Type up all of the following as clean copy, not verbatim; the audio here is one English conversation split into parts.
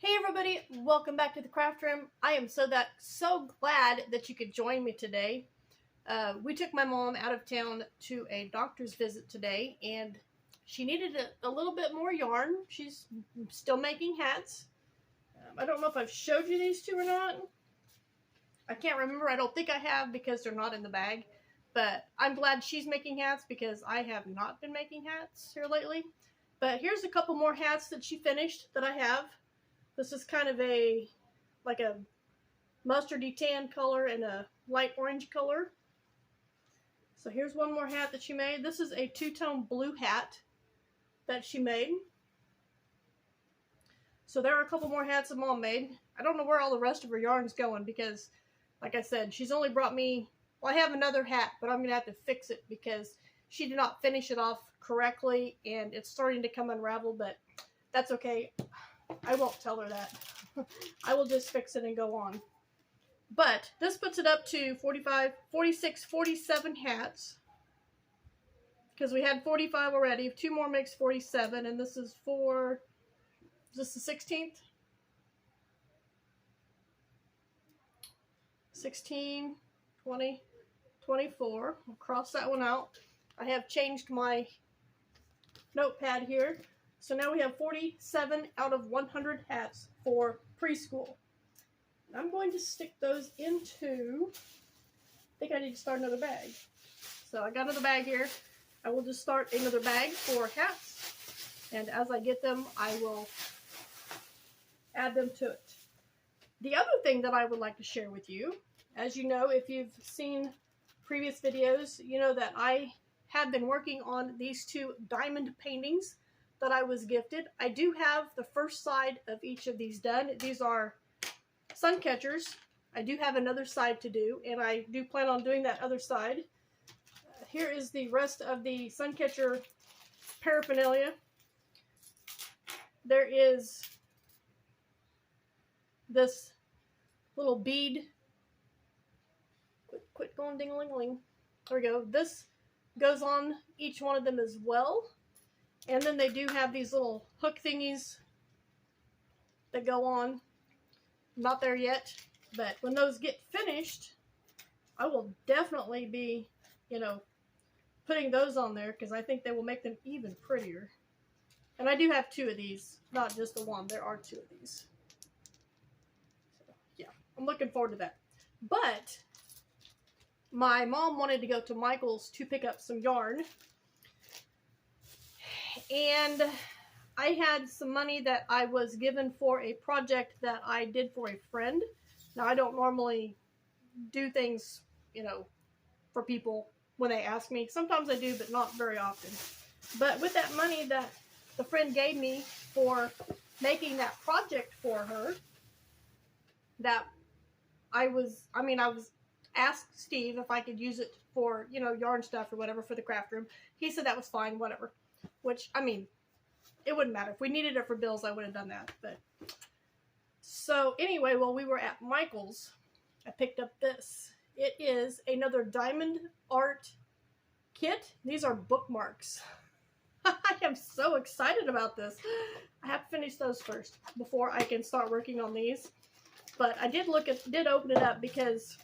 Hey everybody, welcome back to the craft room. I am so glad that you could join me today. We took my mom out of town to a doctor's visit today, and she needed a little bit more yarn. She's still making hats. I don't know if I've showed you these two or not. I can't remember. I don't think I have because they're not in the bag. But I'm glad she's making hats because I have not been making hats here lately. But here's a couple more hats that she finished that I have. This is kind of like a mustardy tan color and a light orange color. So here's one more hat that she made. This is a two-tone blue hat that she made. So there are a couple more hats that Mom made. I don't know where all the rest of her yarn's going because, like I said, she's only brought me, well, I have another hat, but I'm going to have to fix it because she did not finish it off correctly and it's starting to come unraveled, but that's okay. I won't tell her that. I will just fix it and go on. But this puts it up to 45, 46, 47 hats. Because we had 45 already. 2 more makes 47. And this is for, is this the 16th? 16, 20, 24. I'll cross that one out. I have changed my notepad here. So now we have 47 out of 100 hats for preschool. I'm going to stick those into, I think I need to start another bag. So I got another bag here. I will just start another bag for hats. And as I get them, I will add them to it. The other thing that I would like to share with you, as you know, if you've seen previous videos, you know that I have been working on these 2 diamond paintings that I was gifted. I do have the first side of each of these done. These are sun catchers. I do have another side to do, and I do plan on doing that other side. Here is the rest of the sun catcher paraphernalia. There is this little bead. Quit going ding-a-ling-a-ling. There we go. This goes on each one of them as well. And then they do have these little hook thingies that go on. I'm not there yet, but when those get finished, I will definitely be, putting those on there because I think they will make them even prettier. And I do have 2 of these, not just the one. There are 2 of these. So, yeah, I'm looking forward to that. But my mom wanted to go to Michael's to pick up some yarn. And I had some money that I was given for a project that I did for a friend. Now, I don't normally do things, for people when they ask me. Sometimes I do, but not very often. But with that money that the friend gave me for making that project for her, that I asked Steve if I could use it for, yarn stuff or whatever for the craft room. He said that was fine, whatever. Which, it wouldn't matter. If we needed it for bills, I would have done that. But so anyway, while we were at Michael's, I picked up this. It is another diamond art kit. These are bookmarks. I am so excited about this. I have to finish those first before I can start working on these. But I did open it up because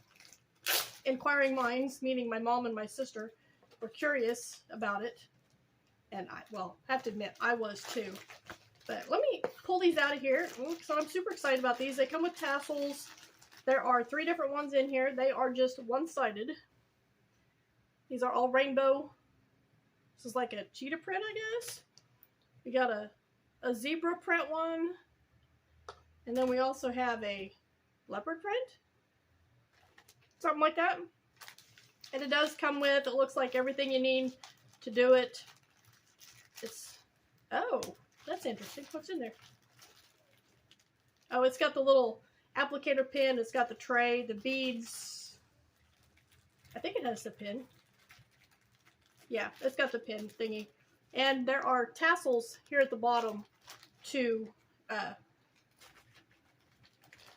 inquiring minds, meaning my mom and my sister, were curious about it. And I have to admit, I was too. But let me pull these out of here. So I'm super excited about these. They come with tassels. There are 3 different ones in here. They are just one-sided. These are all rainbow. This is like a cheetah print, I guess. We got a zebra print one. And then we also have a leopard print. Something like that. And it does come with, it looks like everything you need to do it. Oh, that's interesting. What's in there? Oh, it's got the little applicator pin. It's got the tray, the beads. I think it has the pin. Yeah, it's got the pin thingy. And there are tassels here at the bottom to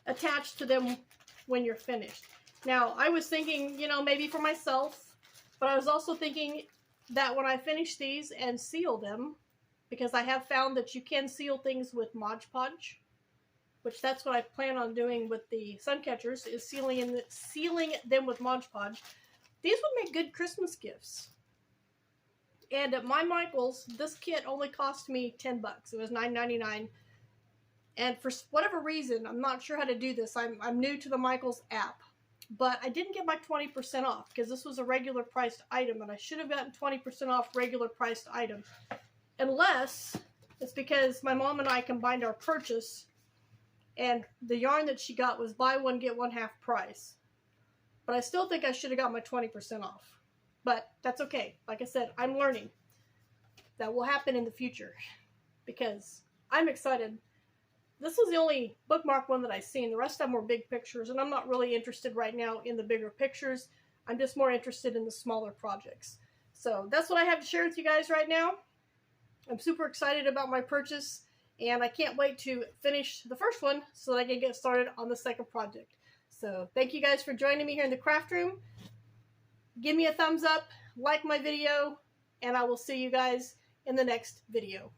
attach to them when you're finished. Now, I was thinking, maybe for myself, but I was also thinking that when I finish these and seal them, because I have found that you can seal things with Mod Podge, which that's what I plan on doing with the sun catchers, is sealing them with Mod Podge. These would make good Christmas gifts. And at my Michaels, this kit only cost me $10. It was $9.99. And for whatever reason, I'm not sure how to do this. I'm new to the Michaels app. But I didn't get my 20% off because this was a regular priced item. And I should have gotten 20% off regular priced item. Unless it's because my mom and I combined our purchase. And the yarn that she got was buy one, get one half price. But I still think I should have got my 20% off. But that's okay. Like I said, I'm learning. That will happen in the future. Because I'm excited. This was the only bookmark one that I've seen. The rest of them were big pictures. And I'm not really interested right now in the bigger pictures. I'm just more interested in the smaller projects. So that's what I have to share with you guys right now. I'm super excited about my purchase. And I can't wait to finish the first one so that I can get started on the second project. So thank you guys for joining me here in the craft room. Give me a thumbs up, like my video, and I will see you guys in the next video.